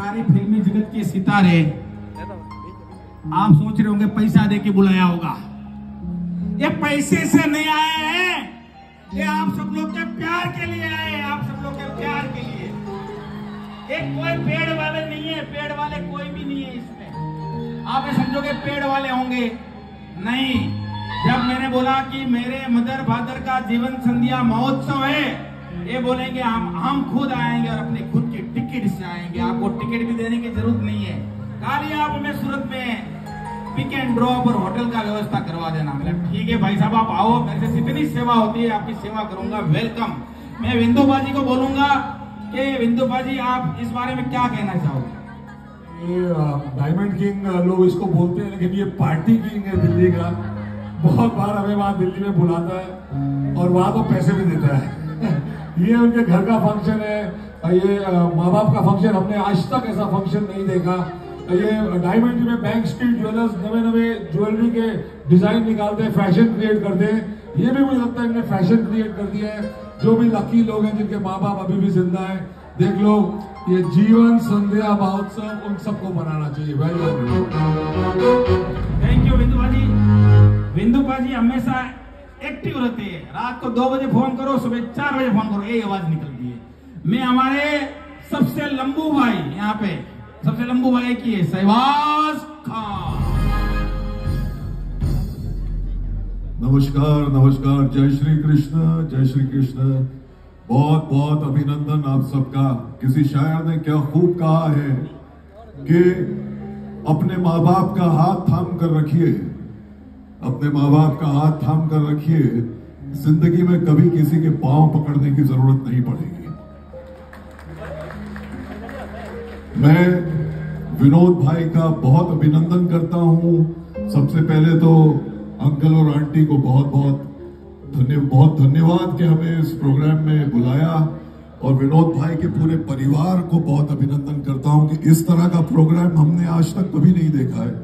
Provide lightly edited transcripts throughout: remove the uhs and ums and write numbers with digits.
सारे फिल्मी जगत के सितारे आप सोच रहे होंगे पैसा दे के बुलाया होगा। ये पैसे से नहीं आए हैं, ये आप सब लोग के प्यार के लिए आए हैं, आप सब लोग के प्यार के लिए। ये कोई पेड़ वाले नहीं है, पेड़ वाले कोई भी नहीं है इसमें। आप ये समझोगे पेड़ वाले होंगे, नहीं। जब मैंने बोला कि मेरे मदर फादर का जीवन संध्या महोत्सव है, ये बोलेंगे हम खुद आएंगे और अपने खुद की टिकट से आएंगे, आपको टिकट भी देने की जरूरत नहीं है, खाली आप हमें सूरत में पिक एंड ड्रॉप और होटल का व्यवस्था करवा देना। मतलब ठीक है भाई साहब, आप आओ, मेरे से जितनी सेवा होती है आपकी सेवा करूंगा, वेलकम। मैं विंदु बाजी को बोलूंगा कि विंदु बाजी आप इस बारे में क्या कहना चाहोगे? ये डायमंड किंग लोग इसको बोलते हैं, लेकिन ये पार्टी किंग है दिल्ली का। बहुत बार हमें वहां दिल्ली में बुलाता है और वहां तो पैसे भी देता है। ये उनके घर का फंक्शन है, ये माँ बाप का फंक्शन। हमने आज तक ऐसा फंक्शन नहीं देखा। ये डायमंड में बैंक स्ट्रीट ज्वेलर्स नवे नवे ज्वेलरी के डिजाइन निकालते हैं, फैशन क्रिएट करते हैं। ये भी मुझे लगता है इन्होंने फैशन क्रिएट कर दिया है। जो भी लकी लोग हैं जिनके माँ बाप अभी भी जिंदा है, देख लो, ये जीवन संध्या महोत्सव उन सबको मनाना चाहिए। थैंक यू विंदु भाजी। विंदु भाजी हमेशा एक्टिव रहते हैं। रात को 2 बजे फोन करो, सुबह 4 बजे फोन करो, यही आवाज निकलती है। मैं हमारे सबसे लंबू भाई, यहाँ पे सबसे लंबू भाई की है शहबाज खान। नमस्कार नमस्कार, जय श्री कृष्ण, जय श्री कृष्ण। बहुत बहुत अभिनंदन आप सबका। किसी शायर ने क्या खूब कहा है कि अपने माँ बाप का हाथ थाम कर रखिए, अपने माँ बाप का हाथ थाम कर रखिए, जिंदगी में कभी किसी के पांव पकड़ने की जरूरत नहीं पड़ेगी। मैं विनोद भाई का बहुत अभिनंदन करता हूं। सबसे पहले तो अंकल और आंटी को बहुत बहुत धन्यवाद कि हमें इस प्रोग्राम में बुलाया, और विनोद भाई के पूरे परिवार को बहुत अभिनंदन करता हूं कि इस तरह का प्रोग्राम हमने आज तक कभी नहीं देखा है,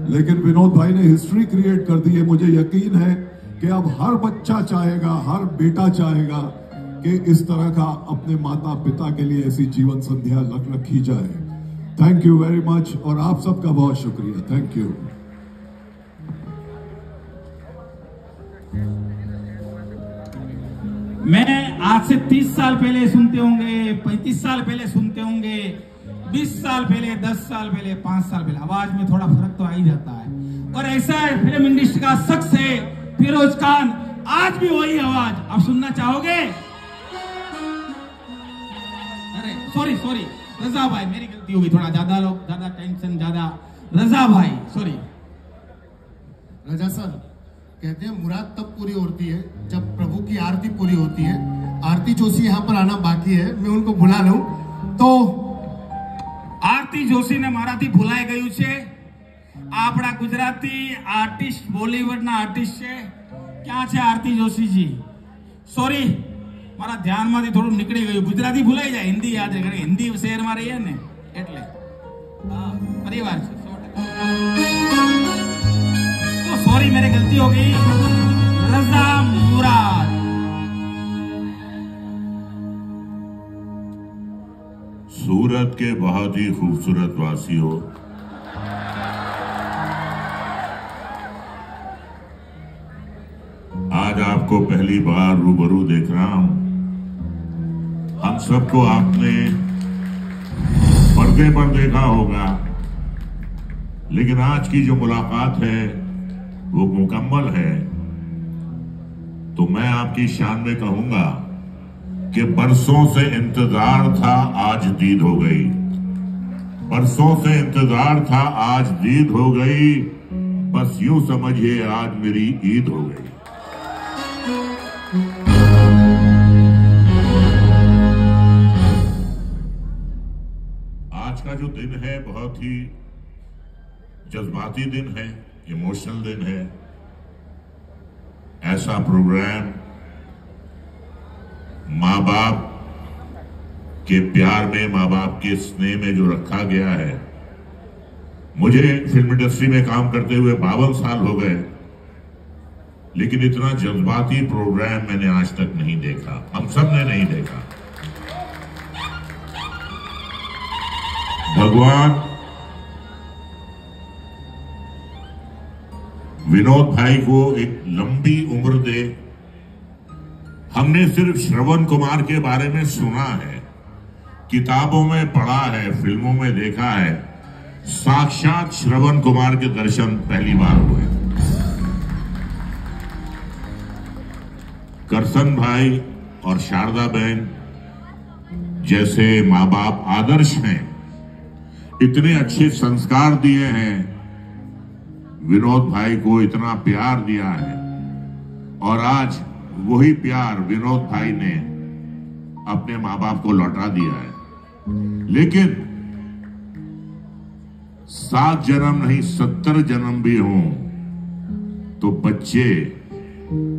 लेकिन विनोद भाई ने हिस्ट्री क्रिएट कर दी है। मुझे यकीन है कि अब हर बच्चा चाहेगा, हर बेटा चाहेगा कि इस तरह का अपने माता पिता के लिए ऐसी जीवन संध्या रखी जाए। थैंक यू वेरी मच, और आप सबका बहुत शुक्रिया। Thank you. मैं आज से 30 साल पहले सुनते होंगे, 35 साल पहले सुनते होंगे, 20 साल पहले, 10 साल पहले, 5 साल पहले, आवाज में थोड़ा फर्क तो आ ही जाता है। और ऐसा है, फिल्म इंडस्ट्री का शख्स है फिरोज खान, आज भी वही आवाज आप सुनना चाहोगे? अरे सॉरी रजा भाई, मेरी गलती होगी, थोड़ा ज्यादा टेंशन, ज्यादा रजा भाई, सॉरी। रजा सर कहते हैं मुराद तब पूरी होती है जब प्रभु की आरती पूरी होती है। आरती जोशी यहाँ पर आना बाकी है, मैं उनको बुला लूं। तो आरती जोशी ने माराथी भुलाઈ ગયું છે। આપણા ગુજરાતી આર્ટિસ્ટ, બોલીવુડના આર્ટિસ્ટ છે, ક્યાં છે આરતી જોશીજી? સોરી, મારા ધ્યાનમાંથી થોડું નીકળી ગયું, ગુજરાતી ભૂલાઈ જાય, હિન્દી યાદ રહે, હિન્દી શહેરમાં રહીએ ને એટલે પરિવાર છે 100%। तो सॉरी, मेरी गलती हो गई। रजा मुराद। सूरत के बहुत ही खूबसूरत वासियों, आज आपको पहली बार रूबरू देख रहा हूं। हम सबको आपने पर्दे पर देखा होगा, लेकिन आज की जो मुलाकात है वो मुकम्मल है। तो मैं आपकी शान में कहूंगा कि बरसों से इंतजार था, आज दीद हो गई। बरसों से इंतजार था, आज दीद हो गई। बस यूं समझिए आज मेरी ईद हो गई। आज का जो दिन है बहुत ही जज्बाती दिन है, इमोशनल दिन है। ऐसा प्रोग्राम माँ बाप के प्यार में, माँ बाप के स्नेह में जो रखा गया है, मुझे फिल्म इंडस्ट्री में काम करते हुए 52 साल हो गए, लेकिन इतना जज्बाती प्रोग्राम मैंने आज तक नहीं देखा, हम सब ने नहीं देखा। भगवान विनोद भाई को एक लंबी उम्र दे। हमने सिर्फ श्रवण कुमार के बारे में सुना है, किताबों में पढ़ा है, फिल्मों में देखा है। साक्षात श्रवण कुमार के दर्शन पहली बार हुए। करसन भाई और शारदा बहन जैसे माँ बाप आदर्श हैं, इतने अच्छे संस्कार दिए हैं, विनोद भाई को इतना प्यार दिया है, और आज वही प्यार विनोद भाई ने अपने माँ बाप को लौटा दिया है। लेकिन 7 जन्म नहीं 70 जन्म भी हों तो बच्चे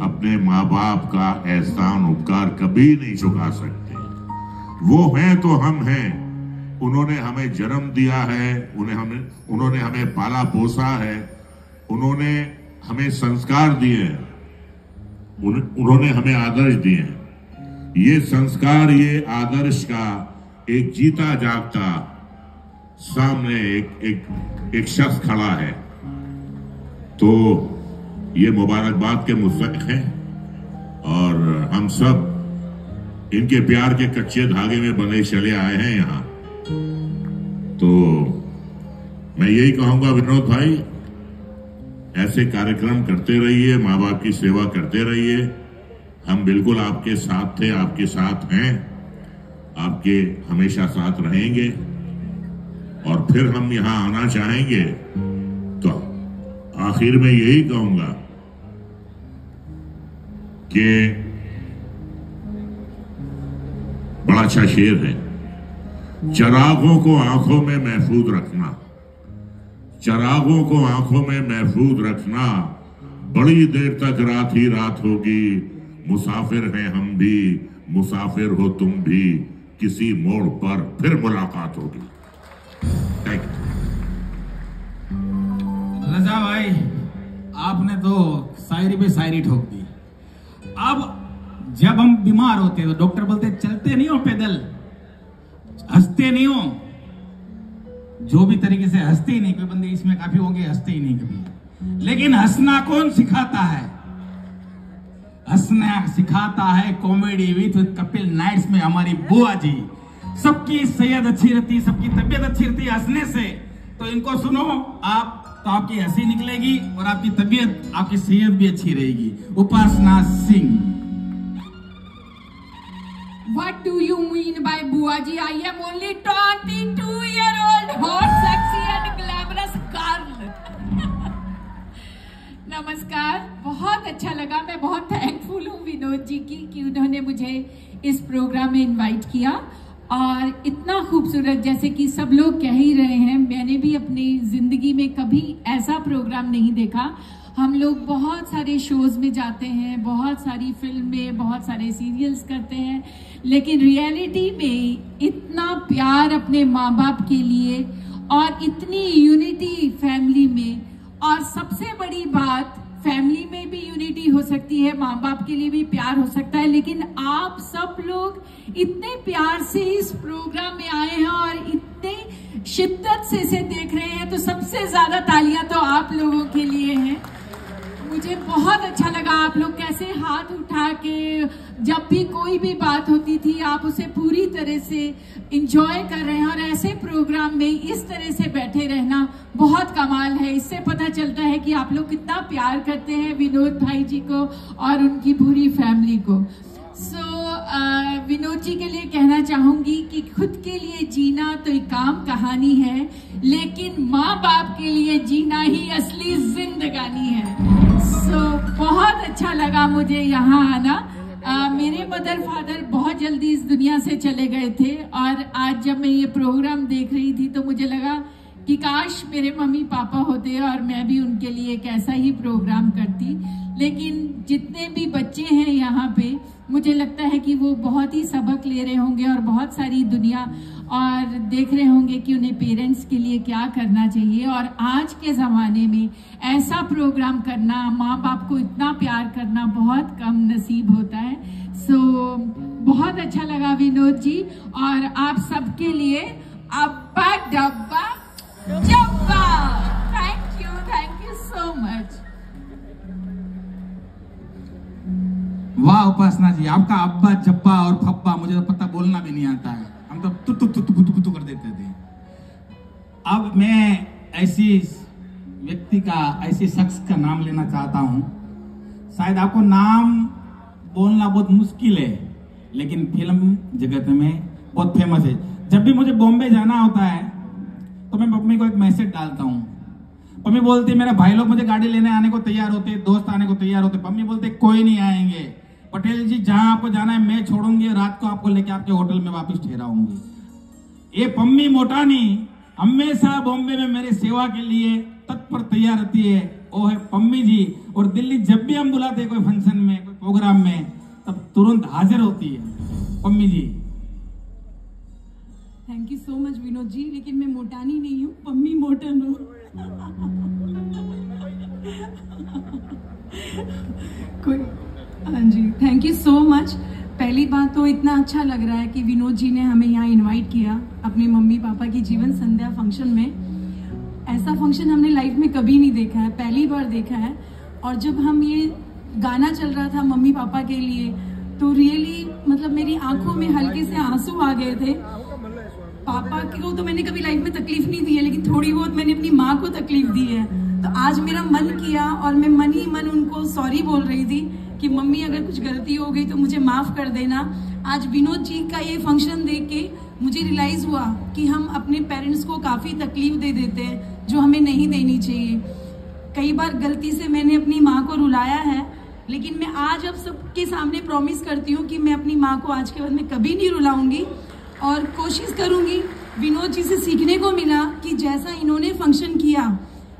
अपने माँ बाप का एहसान उपकार कभी नहीं चुका सकते। वो हैं तो हम हैं, उन्होंने हमें जन्म दिया है, उन्होंने हमें पाला पोसा है, उन्होंने हमें संस्कार दिए हैं, उन्होंने हमें आदर्श दिए हैं। ये संस्कार, ये आदर्श का एक जीता जागता सामने एक शख्स खड़ा है, तो ये मुबारकबाद के मुस्तहिक हैं, और हम सब इनके प्यार के कच्चे धागे में बंधे चले आए हैं यहाँ। तो मैं यही कहूंगा विनोद भाई, ऐसे कार्यक्रम करते रहिए, माँ बाप की सेवा करते रहिए। हम बिल्कुल आपके साथ थे, आपके साथ हैं, आपके हमेशा साथ रहेंगे, और फिर हम यहाँ आना चाहेंगे। तो आखिर में यही कहूंगा कि बड़ा अच्छा शेर है, चरागों को आंखों में महफूज रखना, चरागों को आंखों में महफूज रखना, बड़ी देर तक रात ही रात होगी, मुसाफिर हैं हम भी, मुसाफिर हो तुम भी, किसी मोड़ पर फिर मुलाकात होगी। Thank you. रजा भाई, आपने तो शायरी पे शायरी ठोक दी। अब जब हम बीमार होते हैं तो डॉक्टर बोलते चलते नहीं हो पैदल, हंसते नहीं हो, जो भी तरीके से हंसते ही नहीं। कोई बंदे इसमें काफी होंगे हंसते ही नहीं कभी। लेकिन हंसना कौन सिखाता है? हंसना सिखाता है कॉमेडी विद कपिल नाइट्स में हमारी बुआ जी। सबकी सेहत अच्छी रहती, सबकी तबीयत अच्छी रहती है हंसने से। तो इनको सुनो आप, तो आपकी हंसी निकलेगी और आपकी तबीयत, आपकी सेहत भी अच्छी रहेगी। उपासना Singh. What do you mean by Buaji? I am only 22-year-old hot, sexy and glamorous girl. नमस्कार, बहुत अच्छा लगा। मैं बहुत थैंकफुल हूँ विनोद जी की कि उन्होंने मुझे इस प्रोग्राम में इनवाइट किया, और इतना खूबसूरत, जैसे कि सब लोग कह ही रहे हैं, मैंने भी अपनी जिंदगी में कभी ऐसा प्रोग्राम नहीं देखा। हम लोग बहुत सारे शोज में जाते हैं, बहुत सारी फिल्में, बहुत सारे सीरियल्स करते हैं, लेकिन रियलिटी में इतना प्यार अपने माँ बाप के लिए और इतनी यूनिटी फैमिली में, और सबसे बड़ी बात, फैमिली में भी यूनिटी हो सकती है, माँ बाप के लिए भी प्यार हो सकता है, लेकिन आप सब लोग इतने प्यार से इस प्रोग्राम में आए हैं और इतने शिद्दत से इसे देख रहे हैं, तो सबसे ज्यादा तालियां तो आप लोगों के लिए हैं। मुझे बहुत अच्छा लगा आप लोग कैसे हाथ उठा के जब भी कोई भी बात होती थी आप उसे पूरी तरह से एंजॉय कर रहे हैं, और ऐसे प्रोग्राम में इस तरह से बैठे रहना बहुत कमाल है। इससे पता चलता है कि आप लोग कितना प्यार करते हैं विनोद भाई जी को और उनकी पूरी फैमिली को। विनोद जी के लिए कहना चाहूंगी कि खुद के लिए जीना तो एक काम कहानी है, लेकिन माँ बाप के लिए जीना ही असली जिंदगानी है। बहुत अच्छा लगा मुझे यहाँ आना। मेरे मदर फादर बहुत जल्दी इस दुनिया से चले गए थे, और आज जब मैं ये प्रोग्राम देख रही थी तो मुझे लगा कि काश मेरे मम्मी पापा होते और मैं भी उनके लिए एक ऐसा ही प्रोग्राम करती। लेकिन जितने भी बच्चे हैं यहाँ पे, मुझे लगता है कि वो बहुत ही सबक ले रहे होंगे और बहुत सारी दुनिया और देख रहे होंगे कि उन्हें पेरेंट्स के लिए क्या करना चाहिए। और आज के ज़माने में ऐसा प्रोग्राम करना, माँ बाप को इतना प्यार करना बहुत कम नसीब होता है। बहुत अच्छा लगा विनोद जी, और आप सबके लिए अब अब्बा डब्बा जब्बा। Thank you so much. वाह उपासना जी, आपका अब्बा जब्बा और फब्बा मुझे तो पता बोलना भी नहीं आता है, हम तो तु कर देते थे। अब मैं ऐसी व्यक्ति का, ऐसे शख्स का नाम लेना चाहता हूं। शायद आपको नाम बोलना बहुत मुश्किल है, लेकिन फिल्म जगत में बहुत फेमस है। जब भी मुझे बॉम्बे जाना होता है तो मैं मम्मी को एक मैसेज डालता हूं। मम्मी बोलती है मेरे भाई लोग मुझे गाड़ी लेने आने को तैयार होते, दोस्त आने को तैयार होते। मम्मी बोलते कोई नहीं आएंगे, पटेल जी जहां आपको जाना है मैं छोड़ूंगी, रात को आपको लेके आपके होटल में वापस ठहराऊंगी। ये पम्मी मोटानी हमेशा बॉम्बे में मेरे सेवा के लिए तत्पर तैयार रहती है, वो है पम्मी जी। और दिल्ली जब भी हम बुलाते हैं कोई फंक्शन में, कोई प्रोग्राम में, तब तुरंत हाजिर होती है Pammi ji. Thank you so much Vinod ji, लेकिन मैं मोटानी नहीं हूँ, पम्मी मोटन हूँ। कोई हाँ जी, थैंक यू सो मच। पहली बात तो इतना अच्छा लग रहा है कि विनोद जी ने हमें यहाँ इनवाइट किया अपने मम्मी पापा की जीवन संध्या फंक्शन में। ऐसा फंक्शन हमने लाइफ में कभी नहीं देखा है, पहली बार देखा है। और जब हम ये गाना चल रहा था मम्मी पापा के लिए, तो रियली मतलब मेरी आंखों में हल्के से आंसू आ गए थे। पापा को तो मैंने कभी लाइफ में तकलीफ नहीं दी है, लेकिन थोड़ी बहुत मैंने अपनी माँ को तकलीफ दी है। तो आज मेरा मन किया और मैं मन ही मन उनको सॉरी बोल रही थी कि मम्मी अगर कुछ गलती हो गई तो मुझे माफ कर देना। आज विनोद जी का ये फंक्शन देख के मुझे रियलाइज हुआ कि हम अपने पेरेंट्स को काफी तकलीफ दे देते हैं जो हमें नहीं देनी चाहिए। कई बार गलती से मैंने अपनी माँ को रुलाया है, लेकिन मैं आज अब सबके सामने प्रॉमिस करती हूँ कि मैं अपनी माँ को आज के बाद में कभी नहीं रुलाऊंगी और कोशिश करूंगी। विनोद जी से सीखने को मिला कि जैसा इन्होंने फंक्शन किया,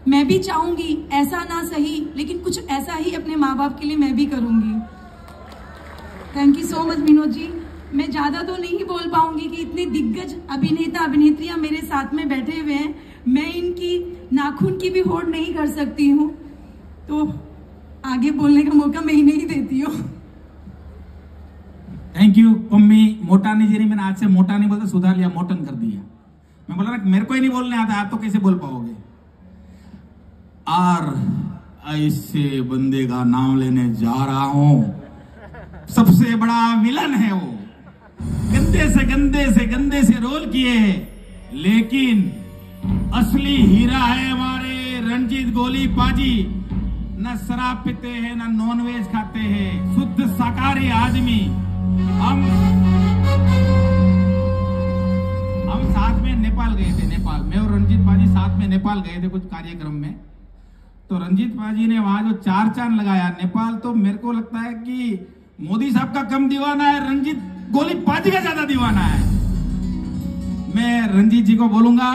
मैं भी चाहूंगी ऐसा ना सही लेकिन कुछ ऐसा ही अपने माँ बाप के लिए मैं भी करूंगी। Thank you so much Vinod ji. मैं ज्यादा तो नहीं बोल पाऊंगी कि इतने दिग्गज अभिनेता अभिनेत्रियां मेरे साथ में बैठे हुए हैं, मैं इनकी नाखून की भी होड़ नहीं कर सकती हूँ, तो आगे बोलने का मौका मैं ही नहीं देती हूँ। थैंक यू पम्मी मोटानी जी ने, मैंने आज से मोटा नहीं बोलता, सुधार लिया, मोटन कर दिया। मैं बोला ना मेरे को ही नहीं बोलने आता, आप तो कैसे बोल पाओगे। और ऐसे बंदे का नाम लेने जा रहा हूं, सबसे बड़ा विलन है वो, गंदे से रोल किए, लेकिन असली हीरा है हमारे रंजीत गोली पाजी। न शराब पीते हैं, न नॉनवेज खाते हैं, शुद्ध शाकाहारी आदमी। हम साथ में नेपाल गए थे, नेपाल मैं और रंजीत पाजी साथ में नेपाल गए थे कुछ कार्यक्रम में। तो रंजीत पाजी ने वहां जो 4 चांद लगाया नेपाल, तो मेरे को लगता है कि मोदी साहब का कम दीवाना है, रंजीत गोली पाजी का ज्यादा दीवाना है। मैं रंजीत जी को बोलूंगा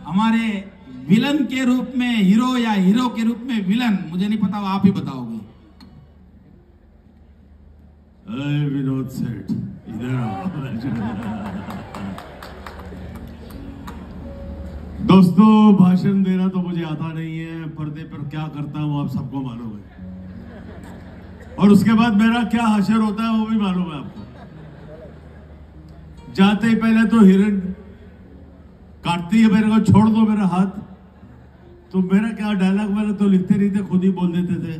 हमारे विलन के रूप में हीरो या हीरो के रूप में विलन, मुझे नहीं पता, आप ही बताओगे। विनोद सेठ इधर आओ। दोस्तों, भाषण देना तो मुझे आता नहीं है, पर्दे पर क्या करता हूं आप सबको मालूम है, और उसके बाद मेरा क्या हशर होता है वो भी मालूम है आपको। जाते ही पहले तो हिरण काटती है मेरे को, छोड़ दो मेरा हाथ, तो मेरा क्या डायलॉग मैंने तो लिखते नहीं थे, खुद ही बोल देते थे,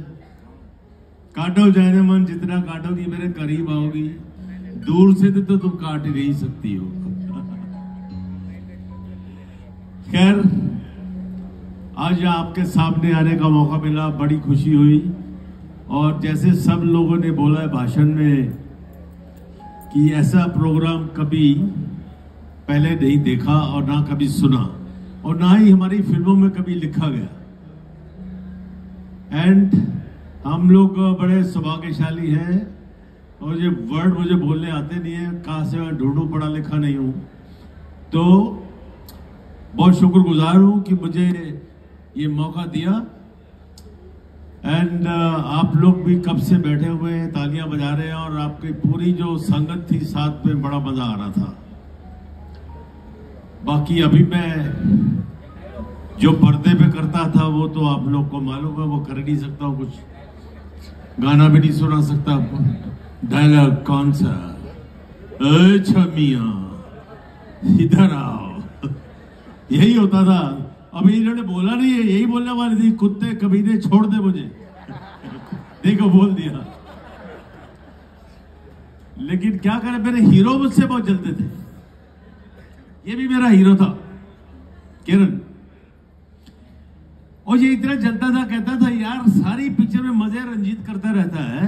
काटो जाने मन जितना काटोगी मेरे करीब आओगी, दूर से तो तुम काट ही नहीं सकती हो। खैर, आज आपके सामने आने का मौका मिला, बड़ी खुशी हुई। और जैसे सब लोगों ने बोला है भाषण में कि ऐसा प्रोग्राम कभी पहले नहीं देखा और ना कभी सुना, और ना ही हमारी फिल्मों में कभी लिखा गया। एंड हम लोग बड़े सौभाग्यशाली हैं, और ये वर्ड मुझे बोलने आते नहीं है, कहाँ से मैं ढूंढूं, पढ़ा लिखा नहीं हूं, तो बहुत शुक्रगुजार हूं कि मुझे ये मौका दिया। एंड आप लोग भी कब से बैठे हुए हैं, तालियां बजा रहे हैं, और आपकी पूरी जो संगत थी साथ में, बड़ा मजा आ रहा था। बाकी अभी मैं जो पर्दे पे करता था वो तो आप लोग को मालूम है, वो कर नहीं सकता हूं, कुछ गाना भी नहीं सुना सकता आपको। डायलॉग कौन सा? अच्छा मियां इधर आओ। यही होता था। अभी इन्होंने बोला नहीं है, यही बोलने वाली थी, कुत्ते कमीने छोड़ दे मुझे। देखो बोल दिया। लेकिन क्या करें, मेरे हीरो मुझसे बहुत जलते थे। ये भी मेरा हीरो था किरण, और ये इतना जलता था, कहता था यार सारी पिक्चर में मजे रंजीत करता रहता है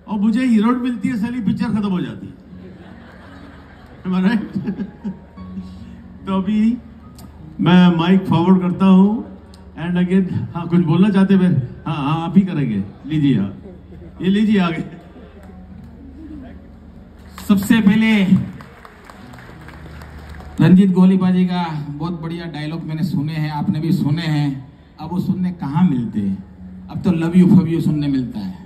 और मुझे हीरोइन मिलती है, सारी पिक्चर खत्म हो जाती है। राइट? तो अभी मैं माइक फॉरवर्ड करता हूं एंड अगेन, हाँ कुछ बोलना चाहते हैं? हाँ आप ही करेंगे, लीजिए आप, ये लीजिए आगे। सबसे पहले रंजीत गोलीबाजी का बहुत बढ़िया डायलॉग मैंने सुने हैं, आपने भी सुने हैं। अब वो सुनने कहाँ मिलते हैं, अब तो लव यू फव यू सुनने मिलता है।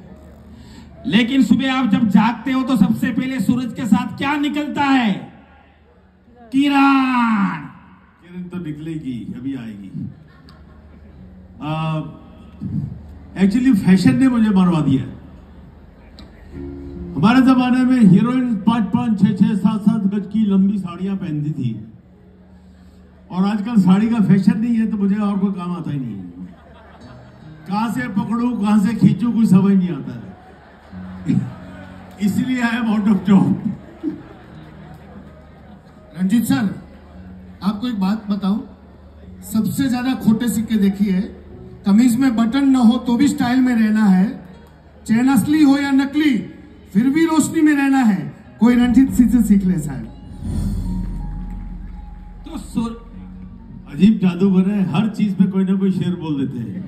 लेकिन सुबह आप जब जागते हो तो सबसे पहले सूरज के साथ क्या निकलता है? किरण। किरण तो निकलेगी, अभी आएगी। एक्चुअली फैशन ने मुझे मरवा दिया। हमारे जमाने में हीरोइन 5-5, 6-6, 7-7 गज की लंबी साड़ियां पहनती थी, और आजकल साड़ी का फैशन नहीं है, तो मुझे और कोई काम आता ही नहीं है। कहां से पकड़ू, कहां से खींचू, कुछ समझ नहीं आता है। इसलिए I am out of job. Ranjeet sir, आपको एक बात बताऊं, सबसे ज्यादा खोटे सिक्के देखिए, कमीज में बटन न हो तो भी स्टाइल में रहना है, चैन असली हो या नकली फिर भी रोशनी में रहना है। कोई रंजीत सिंह से सीख ले साहब। तो अजीब जादूगर है, हर चीज पे कोई ना कोई शेर बोल देते हैं।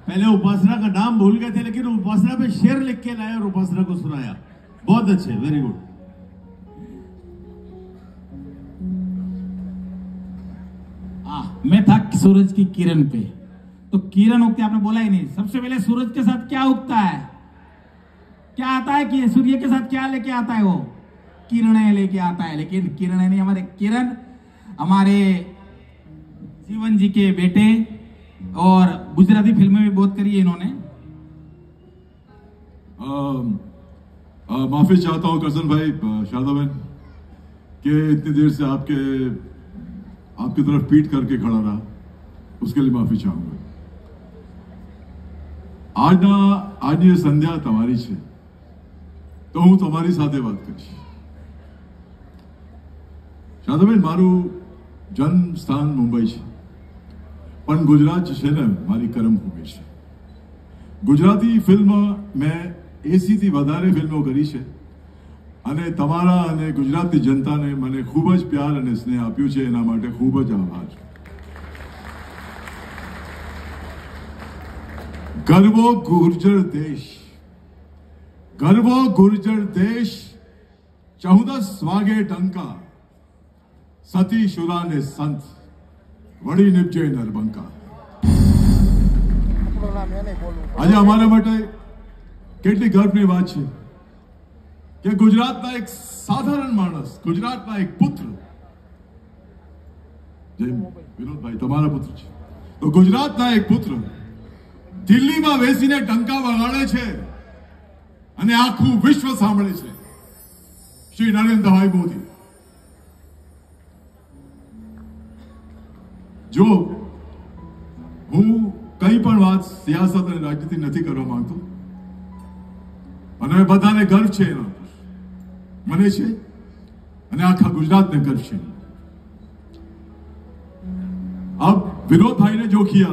पहले उपासना का नाम भूल गए थे, लेकिन उपासना पे शेर लिख के लाए और उपासना को सुनाया। बहुत अच्छे, वेरी गुड। मैं था सूरज की किरण पे, तो किरण उगती आपने बोला ही नहीं। सबसे पहले सूरज के साथ क्या उगता है, क्या आता है कि सूर्य के साथ क्या लेके आता है? वो किरणें लेके आता है। लेकिन किरणें नहीं, हमारे किरण हमारे जीवन जी के बेटे, और गुजराती फिल्में भी बहुत करी है इन्होंने। माफी चाहता हूं करसन भाई, शारदा बहन, कि इतनी देर से आपकी तरफ पीट करके खड़ा रहा, उसके लिए माफी चाहूंगा। आज ये संध्या તમારી છે, તો હું તમારી સાથે વાત કરીશ। શારદાબેન, મારું જન્મ સ્થાન મુંબઈ છે, પણ ગુજરાત છે ને મારી કર્મભૂમિ છે। ગુજરાતી ફિલ્મ મેં 80 થી વધારે ફિલ્મો કરી છે, અને તમારા અને ગુજરાતી જનતાને મને ખૂબ જ પ્યાર અને સ્નેહ આપ્યું છે, એના માટે ખૂબ જ આભાર। ગરવો ગુર્જર દેશ, ગરવો ગુર્જર દેશ, 14 વાગે ટંકા, સતી શુરા ને સંત, વળી નિપજે નરબંકા। આજે અમારા માટે કેટલી ગર્વની વાત છે કે ગુજરાતના એક સાધારણ માણસ, ગુજરાતના એક પુત્ર, જે વિનોદભાઈ તમારા પુત્ર છે, તો ગુજરાતના એક પુત્ર દિલ્હીમાં બેસીને ટંકા વગાડે છે અને આખું વિશ્વ સાંભળે છે, શ્રી નરેન્દ્રભાઈ મોદી। જો હું કઈ પણ વાત સિયાસત અને રાજનીતિ નથી કરવા માંગતો, અને બધાને ગર્વ છે એના પર, મને છે અને આખા ગુજરાતને गर्व છે। अब विनोद भाई ने जो किया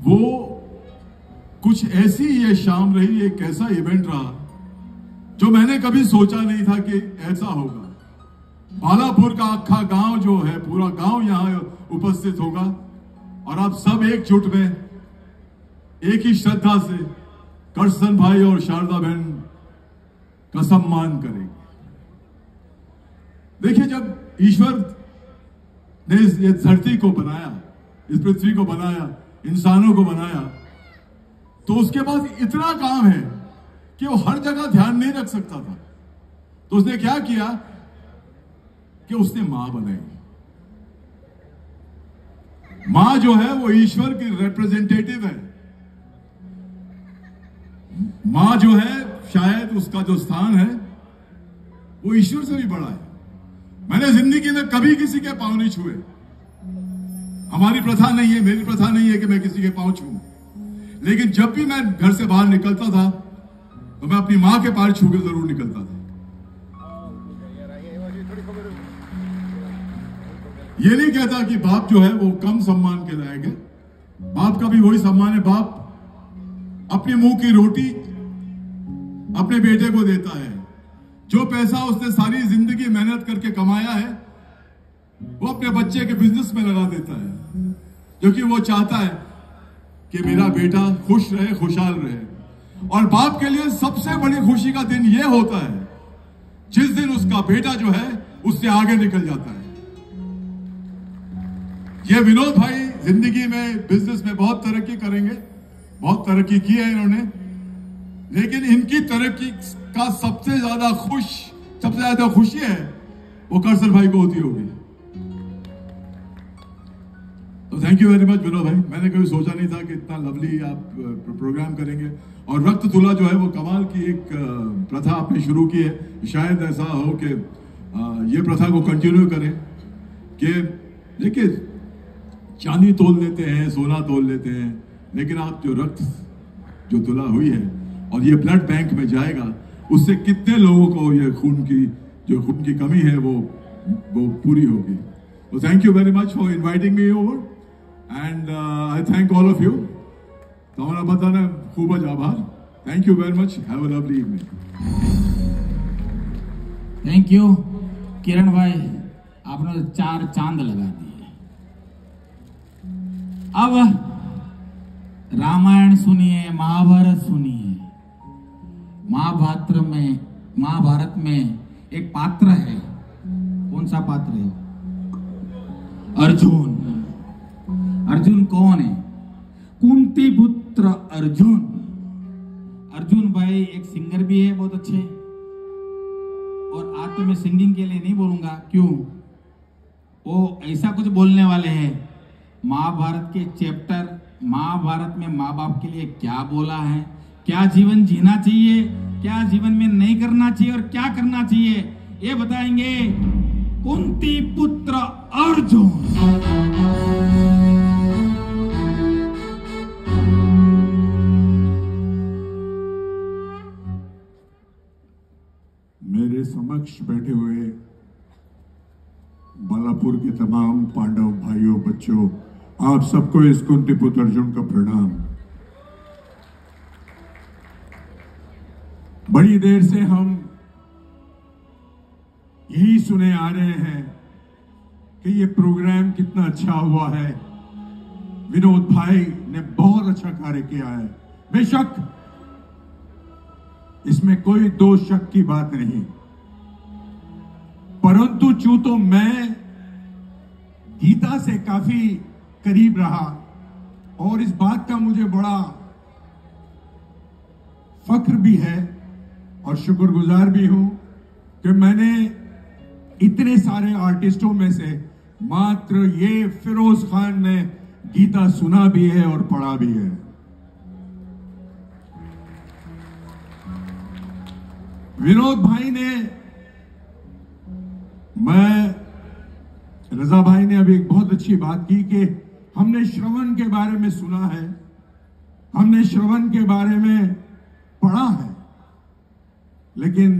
वो कुछ ऐसी ये शाम रही, एक ऐसा इवेंट रहा जो मैंने कभी सोचा नहीं था कि ऐसा होगा। बालापुर का आखा गांव जो है, पूरा गांव यहां उपस्थित होगा, और आप सब एकजुट में एक ही श्रद्धा से करसन भाई और शारदा बहन का सम्मान करेंगे। देखिए, जब ईश्वर ने इस धरती को बनाया, इस पृथ्वी को बनाया, इंसानों को बनाया, तो उसके पास इतना काम है कि वो हर जगह ध्यान नहीं रख सकता था। तो उसने क्या किया कि उसने मां बनाई। मां जो है वो ईश्वर की रिप्रेजेंटेटिव है। मां जो है, शायद उसका जो स्थान है वो ईश्वर से भी बड़ा है। मैंने जिंदगी में कभी किसी के पांव नहीं छुए। हमारी प्रथा नहीं है, मेरी प्रथा नहीं है कि मैं किसी के पांव छूऊं। लेकिन जब भी मैं घर से बाहर निकलता था तो मैं अपनी मां के पैर छू के जरूर निकलता था। ये नहीं कहता कि बाप जो है वो कम सम्मान के लायक है। बाप का भी वही सम्मान है। बाप अपने मुंह की रोटी अपने बेटे को देता है। जो पैसा उसने सारी जिंदगी मेहनत करके कमाया है वो अपने बच्चे के बिजनेस में लगा देता है, क्योंकि वो चाहता है कि मेरा बेटा खुश रहे, खुशहाल रहे। और बाप के लिए सबसे बड़ी खुशी का दिन यह होता है जिस दिन उसका बेटा जो है उससे आगे निकल जाता है। ये विनोद भाई जिंदगी में, बिजनेस में बहुत तरक्की करेंगे, बहुत तरक्की की है इन्होंने, लेकिन इनकी तरक्की का सबसे ज्यादा खुशी है वो करसल भाई को होती होगी। तो thank you very much Vinod भाई। मैंने कभी सोचा नहीं था कि इतना लवली आप प्रोग्राम करेंगे। और रक्त तुला जो है वो कमाल की एक प्रथा आपने शुरू की है। शायद ऐसा हो कि ये प्रथा को कंटिन्यू करें कि देखिए, चांदी तोल लेते हैं, सोना तोल लेते हैं, लेकिन आप जो रक्त जो तुला हुई है और ये ब्लड बैंक में जाएगा, उससे कितने लोगों को ये खून की कमी है वो पूरी होगी। तो thank you very much for inviting me over and I thank all of you. તમારા બધાને ખૂબ જ આભાર. Thank you very much. Have a lovely evening. Thank you Kiran भाई, आपने 4 चांद लगा दिए। अब रामायण सुनिए, महाभारत सुनिए। महाभारत में एक पात्र है। कौन सा पात्र है? अर्जुन। अर्जुन कौन है? कुंती पुत्र अर्जुन। अर्जुन भाई एक सिंगर भी है, बहुत अच्छे। और आज तो मैं सिंगिंग के लिए नहीं बोलूंगा, क्यों? वो ऐसा कुछ बोलने वाले हैं। महाभारत के चैप्टर, महाभारत में माँ बाप के लिए क्या बोला है, क्या जीवन जीना चाहिए, क्या जीवन में नहीं करना चाहिए और क्या करना चाहिए, ये बताएंगे कुंती पुत्र अर्जुन। मेरे समक्ष बैठे हुए बालापुर के तमाम पांडव भाइयों, बच्चों, आप सबको इस कुंती पुत्र अर्जुन का प्रणाम। बड़ी देर से हम यही सुने आ रहे हैं कि ये प्रोग्राम कितना अच्छा हुआ है। विनोद भाई ने बहुत अच्छा कार्य किया है। बेशक इसमें कोई दो शक की बात नहीं, परंतु चूं तो मैं गीता से काफी करीब रहा और इस बात का मुझे बड़ा फख्र भी है और शुक्रगुजार भी हूं कि मैंने इतने सारे आर्टिस्टों में से मात्र ये फिरोज खान ने गीता सुना भी है और पढ़ा भी है। विनोद भाई ने, रजा भाई ने अभी एक बहुत अच्छी बात की कि हमने श्रवण के बारे में सुना है, हमने श्रवण के बारे में पढ़ा है, लेकिन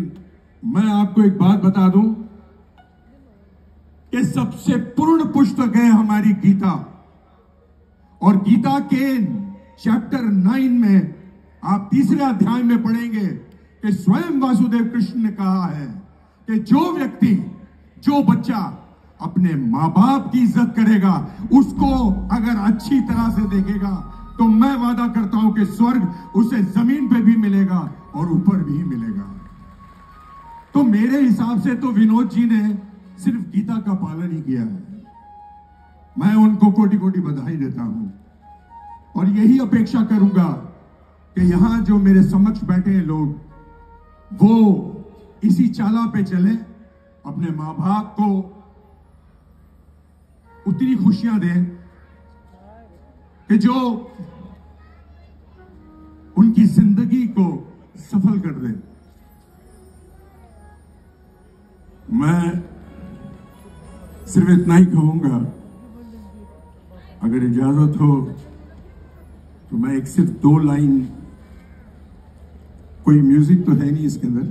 मैं आपको एक बात बता दूं कि सबसे पूर्ण पुस्तक है हमारी गीता। और गीता के चैप्टर 9 में आप 3रे अध्याय में पढ़ेंगे कि स्वयं वासुदेव कृष्ण ने कहा है कि जो व्यक्ति, जो बच्चा अपने मां बाप की इज्जत करेगा, उसको अगर अच्छी तरह से देखेगा, तो मैं वादा करता हूं कि स्वर्ग उसे जमीन पे भी मिलेगा और ऊपर भी मिलेगा। तो मेरे हिसाब से तो विनोद जी ने सिर्फ गीता का पालन ही किया है। मैं उनको कोटि कोटि बधाई देता हूं और यही अपेक्षा करूंगा कि यहां जो मेरे समक्ष बैठे हैं लोग, वो इसी चाला पे चले, अपने मां बाप को उतनी खुशियां दें कि जो उनकी जिंदगी को सफल कर दे। मैं सिर्फ इतना ही कहूंगा, अगर इजाजत हो तो मैं एक सिर्फ 2 लाइन, कोई म्यूजिक तो है नहीं इसके अंदर,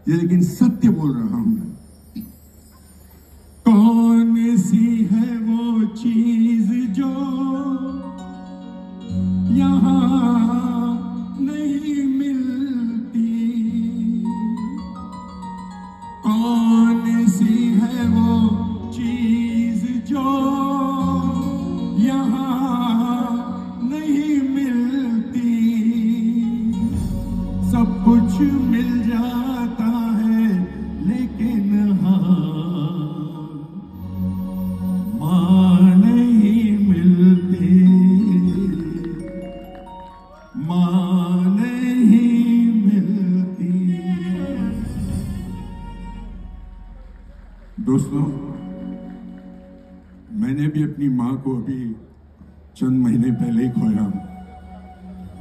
ये लेकिन सत्य बोल रहा हूं मैं। कौन सी है वो चीज जो यहां नहीं मिलती, कौन सी है वो चीज जो यहां नहीं मिलती, सब कुछ मिल जाता है लेकिन मां नहीं मिलती, मां नहीं मिलती। दोस्तों, मैंने भी अपनी मां को अभी चंद महीने पहले ही खोया।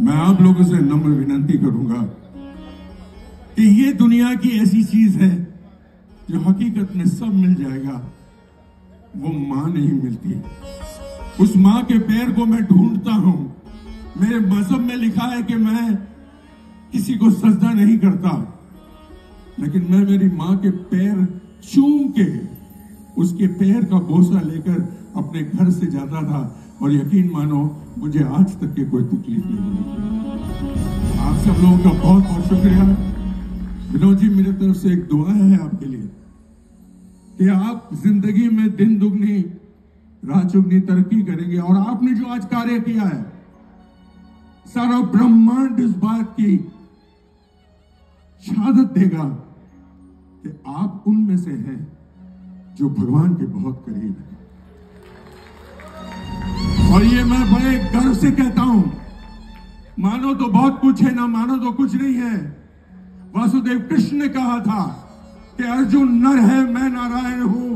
मैं आप लोगों से नम्र विनती करूंगा कि ये दुनिया की ऐसी चीज है जो हकीकत में सब मिल जाएगा, वो मां नहीं मिलती। उस मां के पैर को मैं ढूंढता हूं। मेरे मजहब में लिखा है कि मैं किसी को सजदा नहीं करता, लेकिन मैं मेरी मां के पैर चूम के उसके पैर का बोसा लेकर अपने घर से जाता था, और यकीन मानो मुझे आज तक की कोई तकलीफ नहीं हुई। आप सब लोगों का बहुत बहुत शुक्रिया। विनोद जी, मेरी तरफ से एक दुआ है आपके लिए कि आप जिंदगी में दिन दुगनी रात चुगनी तरक्की करेंगे, और आपने जो आज कार्य किया है, सारा ब्रह्मांड इस बात की शहादत देगा कि आप उनमें से हैं जो भगवान के बहुत करीब है। और ये मैं बड़े गर्व से कहता हूं, मानो तो बहुत कुछ है, ना मानो तो कुछ नहीं है। वासुदेव कृष्ण ने कहा था कि अर्जुन नर है, मैं नारायण हूं,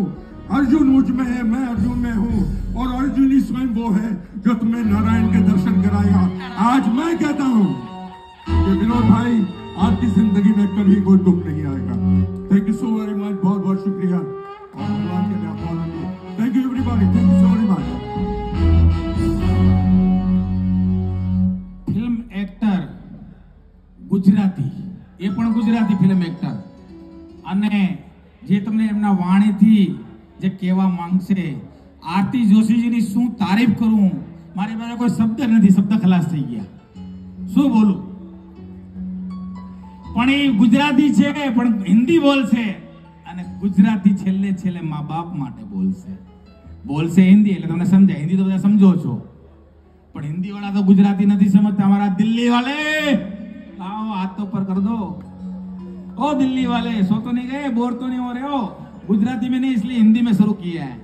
अर्जुन मुझ में है, मैं अर्जुन में हूं, और अर्जुन ही स्वयं वो है जो तुम्हें नारायण के दर्शन कराएगा। आज मैं कहता हूं कि विनोद भाई, आपकी जिंदगी में कभी कोई दुख नहीं आएगा। Thank you so very much, बहुत बहुत शुक्रिया, और भगवान के लिए बहुत thank you everybody, thank you so very much. Film actor Gujarati, એ પણ ગુજરાતી ફિલ્મ એક્ટર, અને જે તમને એમના વાણીથી જે કહેવા માંગશે, આરતી જોશીજીની શું તારીફ કરું, મારી પાસે કોઈ શબ્દ નથી, શબ્દ ખલાસ થઈ ગયા, શું બોલું। પણ એ ગુજરાતી છે, પણ હિન્દી બોલશે, અને ગુજરાતી છેલ્લે છેલ્લે મા બાપ માટે બોલશે હિન્દી, એટલે તમને સમજાય, હિન્દી તો બધા સમજો છો, પણ હિન્દી વાળા તો ગુજરાતી નથી समझता। हमारा दिल्ली वाले आओ, हाथ तो ऊपर कर दो। ओ दिल्ली वाले, सो तो नहीं गए, बोर तो नहीं हो रहे हो? गुजराती में नहीं, इसलिए हिंदी में शुरू किया है।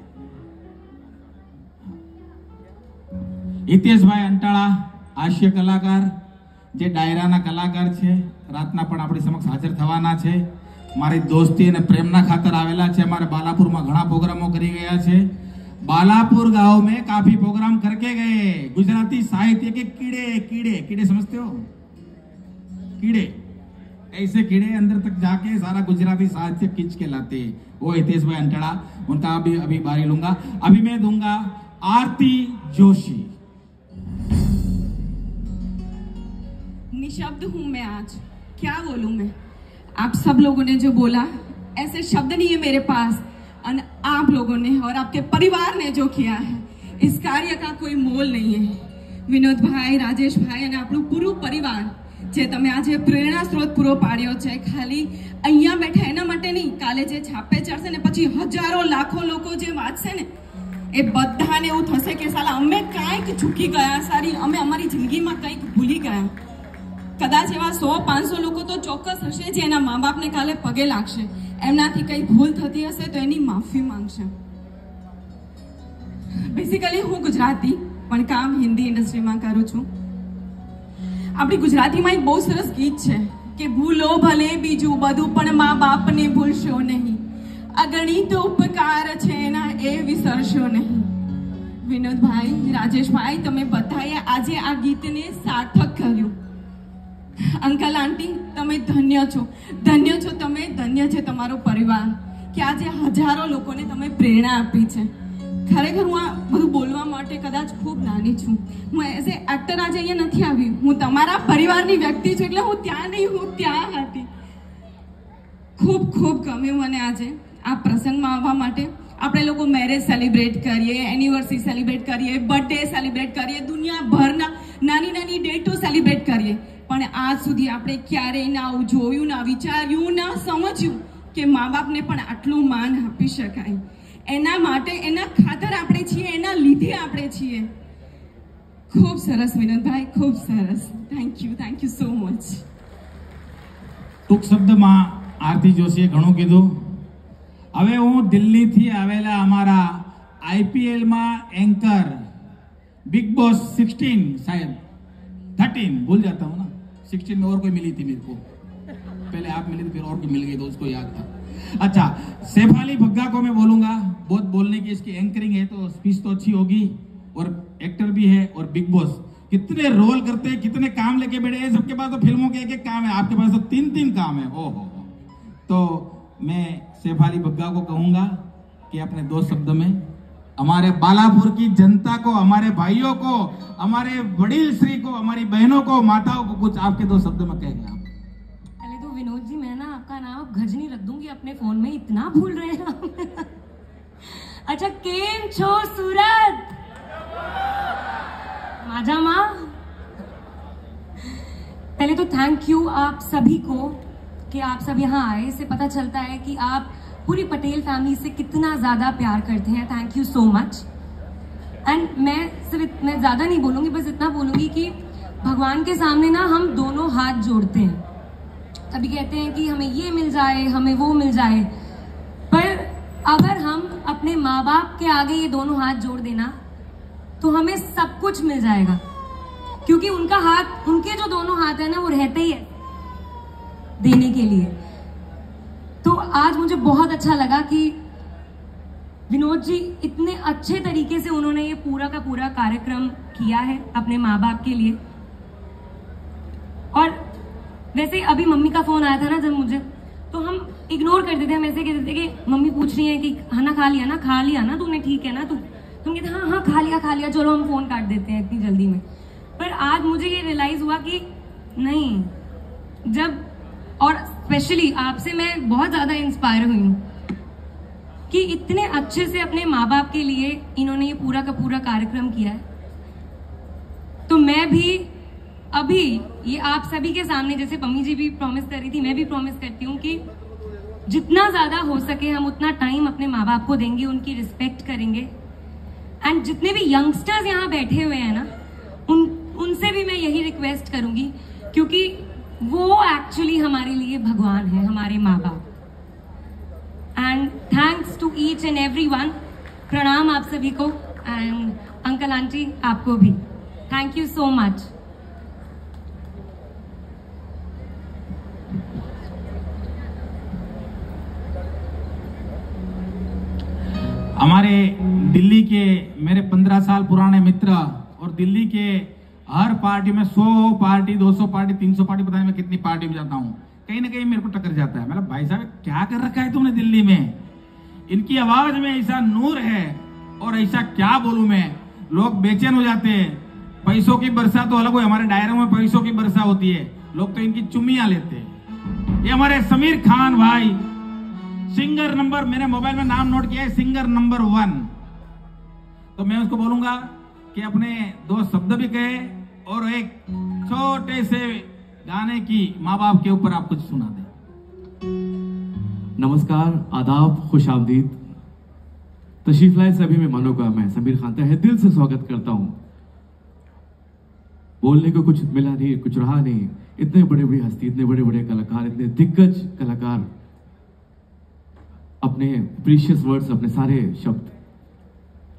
हितेश भाई अंटाळा, हास्य कलाकार, जे डायराना कलाकार छे, रातना पण आपणी समक्ष हाजर थवाना छे। मारी दोस्ती અને પ્રેમના ખાતર આવેલા છે। અમારે બાલાપુરમાં ઘણા પ્રોગ્રામો કરી ગયા છે। बालापुर गांव में काफी प्रोग्राम करके गए। गुजराती साहित्य के कीड़े कीड़े कीड़े समझते हो? कीड़े, ऐसे कीड़े अंदर तक जाके सारा गुजराती साहित्य खींच के लाते। वो हितेश भाई अंटाळा, उनका अभी बारी लूंगा। अभी मैं दूंगा आरती जोशी। निशब्द हूं मैं आज, क्या बोलूं मैं। आप सब लोगों ने जो बोला, ऐसे शब्द नहीं है मेरे पास, और आप लोगों ने और आपके परिवार ने जो किया है, इस कार्य का कोई मोल नहीं है। विनोद भाई, राजेश भाई અને આપણું પૂરું પરિવાર જે તમે આજે પ્રેરણા સ્ત્રોત પૂરો પાડ્યો છે, ખાલી અહીંયા બેઠા એના માટે નહીં, કાલે જે છાપે ચડશે ને પછી હજારો લાખો લોકો જે વાંચશે ને, એ બધાને એવું થશે કે સાલા અમે કાંઈક ચૂકી ગયા, સારી અમે અમારી જિંદગીમાં કંઈક ભૂલી ગયા। કદાચ એવા 100-500 લોકો તો ચોક્કસ હશે જે એના મા બાપને કાલે પગે લાગશે, એમનાથી કઈ ભૂલ થતી હશે તો એની માફી માંગશે। બેસિકલી હું ગુજરાતી, પણ કામ હિન્દી ઇન્ડસ્ટ્રીમાં કરું છું। આપણી ગુજરાતીમાં એક બહુ સરસ ગીત છે કે ભૂલો ભલે બીજું બધું પણ મા બાપને ભૂલશો નહીં, અગણિત ઉપકાર છે એના એ વિસરશો નહીં। વિનોદ ભાઈ, રાજેશ ભાઈ, તમે બધાએ આજે આ ગીતને સાર્થક કર્યું। અંકલ આંટી, તમે ધન્ય છો તમે, ધન્ય છે તમારો પરિવાર કે આજે હજારો લોકોને તમે પ્રેરણા આપી છે. ખરેખર હું આ બધું બોલવા માટે કદાચ ખૂબ નાની છું. હું એઝ એ એક્ટર આજે અહીંયા નથી આવી. હું તમારા પરિવારની વ્યક્તિ છું, એટલે હું ત્યાં નહીં, હું ત્યાં હતી. ખૂબ ખૂબ ગમ્યું મને આજે આ પ્રસંગમાં આવવા માટે. આપણે લોકો મેરેજ સેલિબ્રેટ કરીએ, એનિવર્સરી સેલિબ્રેટ કરીએ, બર્થડે સેલિબ્રેટ કરીએ, દુનિયાભરના નાની નાની ડેટો સેલિબ્રેટ કરીએ, પણ આજ સુધી આપણે ક્યારેય ના જોયું, ના વિચાર્યું, ના સમજ્યું કે મા બાપને પણ આટલું માન આપી શકાય. એના માટે, એના ખાતર આપણે છીએ, એના લીધે આપણે છીએ. ખૂબ સરસ વિનોદભાઈ, ખૂબ સરસ. Thank you so much. ટૂંક શબ્દમાં આરતી જોશીએ ઘણું કીધું. હવે હું દિલ્હીથી આવેલા અમારા આઈપીએલમાં एंकर बिग बॉस 16 शायद 13 भूल जाता हूँ ना, 16 में और कोई मिली थी मेरे को, पहले आप मिली थी फिर और कोई मिल गई तो उसको याद था. अच्छा, शेफाली भग्गा को मैं बोलूंगा, बहुत बोलने की इसकी एंकरिंग है तो स्पीच तो अच्छी होगी, और एक्टर भी है, और बिग बॉस कितने रोल करते हैं, कितने काम लेके बैठे हैं. सबके पास तो फिल्मों के एक एक काम है, आपके पास तो 3-3 काम है. ओहो. तो मैं शेफाली भग्गा को कहूंगा कि अपने 2 शब्द में हमारे बालापुर की जनता को, हमारे भाइयों को, हमारे वडील श्री को, हमारी बहनों को, माताओं को कुछ आपके 2 शब्द में कहेंगे आप. पहले तो विनोद जी, मैं ना आपका नाम अब गजनी रख दूंगी अपने फोन में, इतना भूल रहे हैं आप. अच्छा, केम छो सूरत माजा माँ. पहले तो थैंक यू आप सभी को कि आप सब यहाँ आए. इससे पता चलता है कि आप पूरी पटेल फैमिली से कितना ज़्यादा प्यार करते हैं. Thank you so much. And मैं ज़्यादा नहीं बोलूँगी, बस इतना बोलूँगी कि भगवान के सामने ना हम दोनों हाथ जोड़ते हैं. कभी कहते हैं कि हमें ये मिल जाए, हमें वो मिल जाए, पर अगर हम अपने माँ बाप के आगे ये दोनों हाथ जोड़ देना तो हमें सब कुछ मिल जाएगा, क्योंकि उनका हाथ, उनके जो दोनों हाथ है ना, वो रहते ही है देने के लिए. तो आज मुझे बहुत अच्छा लगा कि विनोद जी इतने अच्छे तरीके से उन्होंने ये पूरा का पूरा कार्यक्रम किया है अपने माँ बाप के लिए. और वैसे अभी मम्मी का फोन आया था ना जब मुझे, तो हम इग्नोर कर देते, हम ऐसे कहते थे कि मम्मी पूछ रही है कि खाना खा लिया ना तूने, ठीक है ना, तुम कहते हाँ खा लिया, चलो हम फोन काट देते हैं इतनी जल्दी में. पर आज मुझे ये रियलाइज हुआ कि नहीं, जब, और स्पेशली आपसे मैं बहुत ज्यादा इंस्पायर हुई हूँ कि इतने अच्छे से अपने माँ बाप के लिए इन्होंने ये पूरा का पूरा कार्यक्रम किया है. तो मैं भी अभी ये आप सभी के सामने, जैसे पम्मी जी भी प्रॉमिस कर रही थी, मैं भी प्रॉमिस करती हूँ कि जितना ज्यादा हो सके हम उतना टाइम अपने माँ बाप को देंगे, उनकी रिस्पेक्ट करेंगे. एंड जितने भी यंगस्टर्स यहाँ बैठे हुए हैं ना, उनसे भी मैं यही रिक्वेस्ट करूंगी, क्योंकि वो एक्चुअली हमारे लिए भगवान है, हमारे माँ बाप. And thanks to each and everyone. प्रणाम आप सभी को, एंड अंकल आंटी आपको भी. Thank you so much. हमारे दिल्ली के मेरे 15 साल पुराने मित्र, और दिल्ली के हर पार्टी में 100 पार्टी, 200 पार्टी, 300 पार्टी, पता नहीं मैं कितनी पार्टी में जाता हूँ, कहीं ना कहीं मेरे को टक्कर जाता है. मतलब भाई साहब क्या कर रखा है तुमने दिल्ली में? इनकी आवाज में ऐसा नूर है, और ऐसा क्या बोलूं मैं, लोग बेचैन हो जाते हैं. पैसों की वर्षा तो अलग हो, हमारे डायरों में पैसों की वर्षा होती है, लोग तो इनकी चुम्मियां लेते हैं. ये हमारे समीर खान भाई, सिंगर नंबर, मैंने मोबाइल में नाम नोट किया है, सिंगर नंबर 1. तो मैं उसको बोलूंगा कि अपने 2 शब्द भी कहे, और एक छोटे से गाने की माँ बाप के ऊपर आप कुछ सुना दें. नमस्कार, आदाब, खुश आमदीद. तशरीफ लाए सभी मेहमानों का मैं समीर खान तहे दिल से स्वागत करता हूं. बोलने को कुछ मिला नहीं, कुछ रहा नहीं. इतने बड़े बड़े हस्ती, इतने बड़े बड़े कलाकार, इतने दिग्गज कलाकार अपने प्रीशियस वर्ड्स, अपने सारे शब्द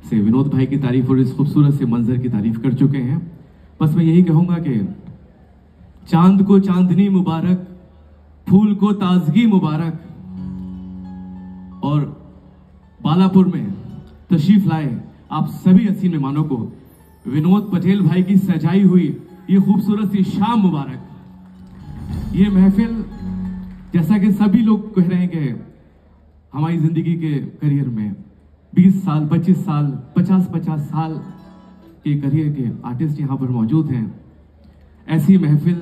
से विनोद भाई की तारीफ और इस खूबसूरत से मंजर की तारीफ कर चुके हैं. बस मैं यही कहूंगा कि चांद को चांदनी मुबारक, फूल को ताजगी मुबारक, और बालापुर में तशरीफ लाए आप सभी हसीन मेहमानों को विनोद पटेल भाई की सजाई हुई ये खूबसूरत सी शाम मुबारक. ये महफिल, जैसा कि सभी लोग कह रहे हैं कि हमारी जिंदगी के करियर में 20 साल, 25 साल, 50 साल के करियर के आर्टिस्ट यहाँ पर मौजूद हैं। ऐसी महफिल,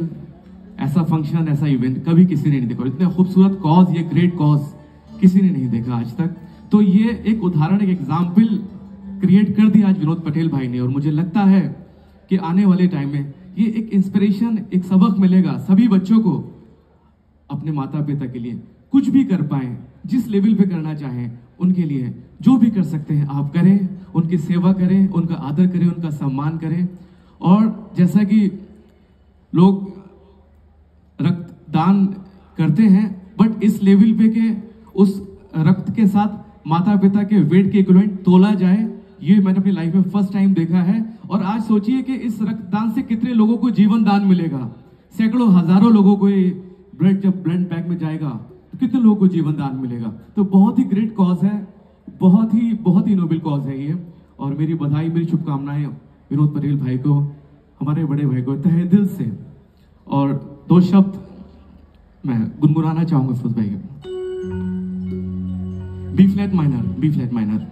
ऐसा फंक्शन, ऐसा इवेंट कभी किसी ने नहीं देखा। इतना खूबसूरत कॉज, ये ग्रेट कॉज किसी ने नहीं देखा आज तक। तो ये एक उदाहरण, एक एग्जाम्पल क्रिएट कर दिया आज विनोद पटेल भाई ने। और मुझे लगता है कि आने वाले टाइम में ये एक इंस्पिरेशन, एक सबक मिलेगा सभी बच्चों को, अपने माता पिता के लिए कुछ भी कर पाए, जिस लेवल पे करना चाहें उनके लिए जो भी कर सकते हैं आप करें, उनकी सेवा करें, उनका आदर करें, उनका सम्मान करें। और जैसा कि लोग रक्तदान करते हैं, बट इस लेवल पे के उस रक्त के साथ माता पिता के वेट के इक्विवेलेंट तोला जाए, ये मैंने अपनी लाइफ में फर्स्ट टाइम देखा है। और आज सोचिए कि इस रक्तदान से कितने लोगों को जीवन दान मिलेगा। सैकड़ों हजारों लोगों को ये ब्लड जब ब्लड बैंक में जाएगा तो कितने लोगों को जीवन दान मिलेगा। तो बहुत ही ग्रेट कॉज है, बहुत ही नोबल कॉज है ये। और मेरी बधाई, मेरी शुभकामनाएं विनोद पटेल भाई को, हमारे बड़े भाई को तहे दिल से। और 2 शब्द मैं गुनगुनाना चाहूंगा फिरोज भाई के। B flat minor.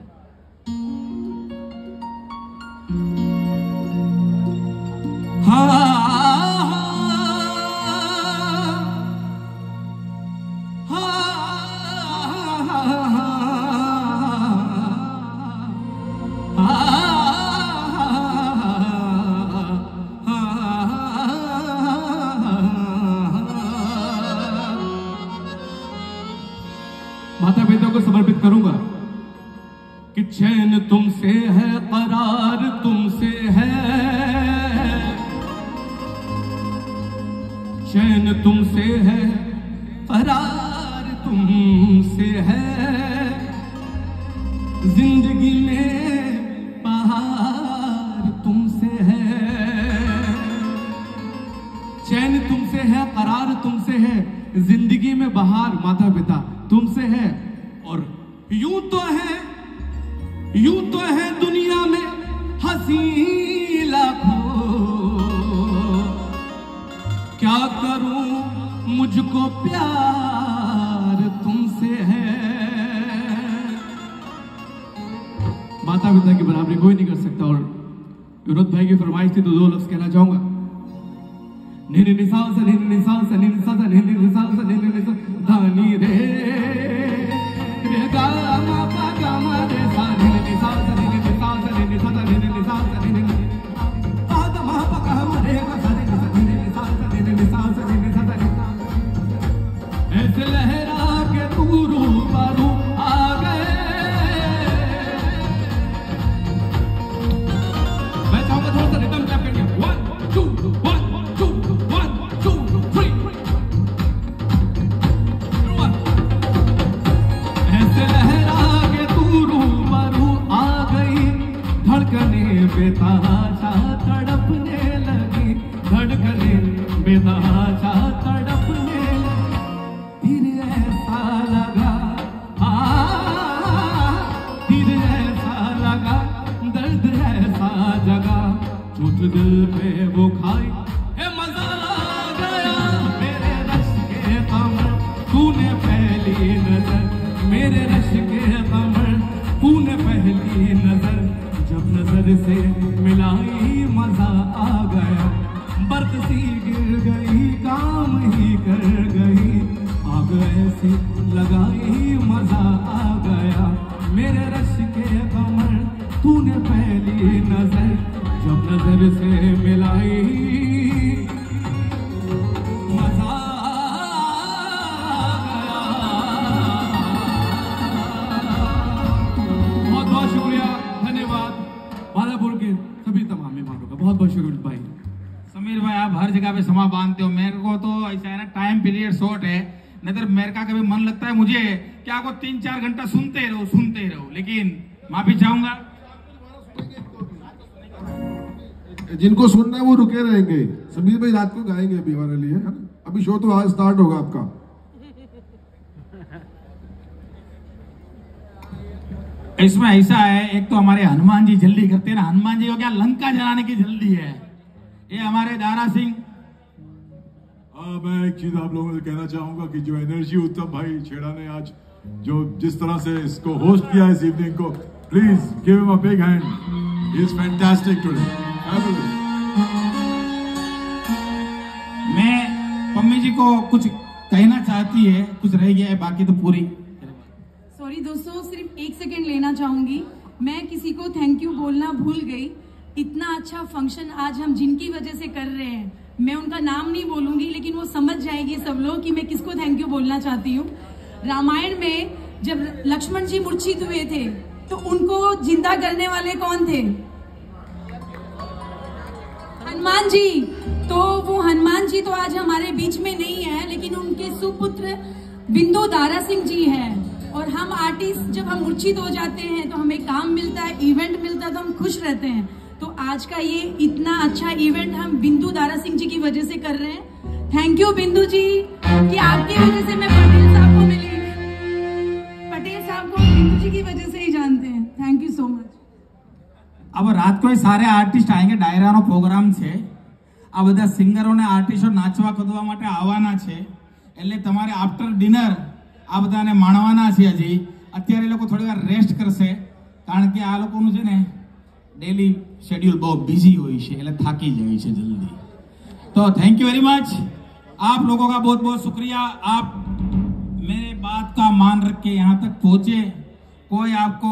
माता पिता को समर्पित करूंगा कि चैन तुमसे है, करार तुमसे है, चैन तुमसे है, करार तुमसे है, जिंदगी में बहार तुमसे है। चैन तुमसे है, करार तुमसे है, जिंदगी में बहार माता पिता तुमसे है। और यूं तो है दुनिया में हंसी लाखों, क्या करूं मुझको प्यार तुमसे है। माता पिता की बराबरी कोई नहीं कर सकता। और विनोद भाई की फरमाइश थी तो 2 लफ्ज कहना चाहूंगा। निनी निसाल सा निनी निसाल सा निनी निसाल सा निनी निसाल सा निनी निसाल धानी रे रे गा मा पा गा मा रे सा निनी निसाल सा निनी निसाल सा निनी निसाल सा निनी निसाल सा निनी पा गा मा पा गा मा रे गा सा निनी निसाल सा निनी निसाल सा निनी निसाल सा। ऐसे लहरा के तू रूबरू आ गए। मैं चाहूंगा थोड़ा सा रिदम क्लैप करिए। 1 2 1 2 1 2 3। ऐसे लहरा के तू रूबरू आ गई, धड़कने बेतहाशा तड़पने लगी, धड़कने बेतहाशा तड़पने लगी। फिर ऐसा लगा, फिर ऐसा लगा, दर्द ऐसा जगा, चोट दिल पे वो खाई, मजा आ गया मेरे रश के कमर, तूने पहली नजर, मेरे रश के कमर, तूने पहली नजर, जब नजर से मिलाई मजा आ गया, बर्फ सी गिर गई, काम ही कर गई, आग ऐसी लगाई मजा आ गया, मेरे रश के कमर, तूने पहली नजर, जब नजर से मिलाई मजा आ गया। बहुत बहुत शुक्रिया, धन्यवाद भालापुर के सभी तमाम मेहमानों का बहुत बहुत शुक्रिया भाई। समीर भाई, आप हर जगह पे समा बांधते हो। मेरे को तो ऐसा है ना, टाइम पीरियड शॉर्ट है, नहीं तो मेरे का कभी मन लगता है मुझे कि आपको 3-4 घंटा सुनते रहो, लेकिन माफी चाहूंगा। जिनको सुनना है वो रुके रहेंगे। समीर भाई रात को गाएंगे अभी हमारे लिए, है ना। अभी शो तो आज स्टार्ट होगा आपका। इसमें ऐसा है, एक तो हमारे हनुमान जी जल्दी करते हैं ना, हनुमान जी को क्या लंका जलाने की जल्दी है। ये हमारे दारा सिंह। मैं एक चीज आप लोगों से कहना चाहूंगा कि जो एनर्जी उत्तम भाई छेड़ा ने आज जो जिस तरह से इसको होस्ट किया इस इवनिंग को, please give him a big hand. He is fantastic today. मैं पम्मी जी को कुछ कहना चाहती है, कुछ रह गया है, बाकी तो पूरी। सॉरी दोस्तों, सिर्फ 1 सेकेंड लेना चाहूंगी। मैं किसी को थैंक यू बोलना भूल गई। इतना अच्छा फंक्शन आज हम जिनकी वजह से कर रहे हैं, मैं उनका नाम नहीं बोलूंगी, लेकिन वो समझ जाएंगे सब लोग कि मैं किसको थैंक यू बोलना चाहती हूँ। रामायण में जब लक्ष्मण जी मूर्छित हुए थे तो उनको जिंदा करने वाले कौन थे? हनुमान जी। तो वो हनुमान जी तो आज हमारे बीच में नहीं है, लेकिन उनके सुपुत्र बिंदु दारा सिंह जी है। और हम आर्टिस्ट जब हम मूर्छित हो जाते हैं तो हमें काम मिलता है, इवेंट मिलता है, तो हम खुश रहते हैं। तो आज का ये इतना अच्छा इवेंट हम बिंदु दारा सिंह जी की वजह से कर रहे हैं। थैंक यू बिंदु जी, कि आपकी वजह से मैं पटेल साहब को मिली। पटेल साहब को बिंदु जी की वजह से ही जानते हैं। Thank you so much. अब रात को सारे आर्टिस्ट आएंगे ડાયરાનો પ્રોગ્રામ છે। આ બધા સિંગરોને આર્ટિસ્ટો નાચવા કૂદવા માટે આવવાના છે, એટલે તમારે આફ્ટર ડિનર આ બધાને માણવાના છે। હજી અત્યારે લોકો થોડી વાર રેસ્ટ કરશે, કારણ કે આ લોકોનું છે ને ડેલી શેડ્યુલ બહુ बिजी હોય છે, એટલે થાકી જાય છે જલ્દી। तो थैंक यू वेरी मच, आप लोगों का बहुत बहुत शुक्रिया। आप मेरे बात का मान रख के यहाँ तक पहुंचे। कोई आपको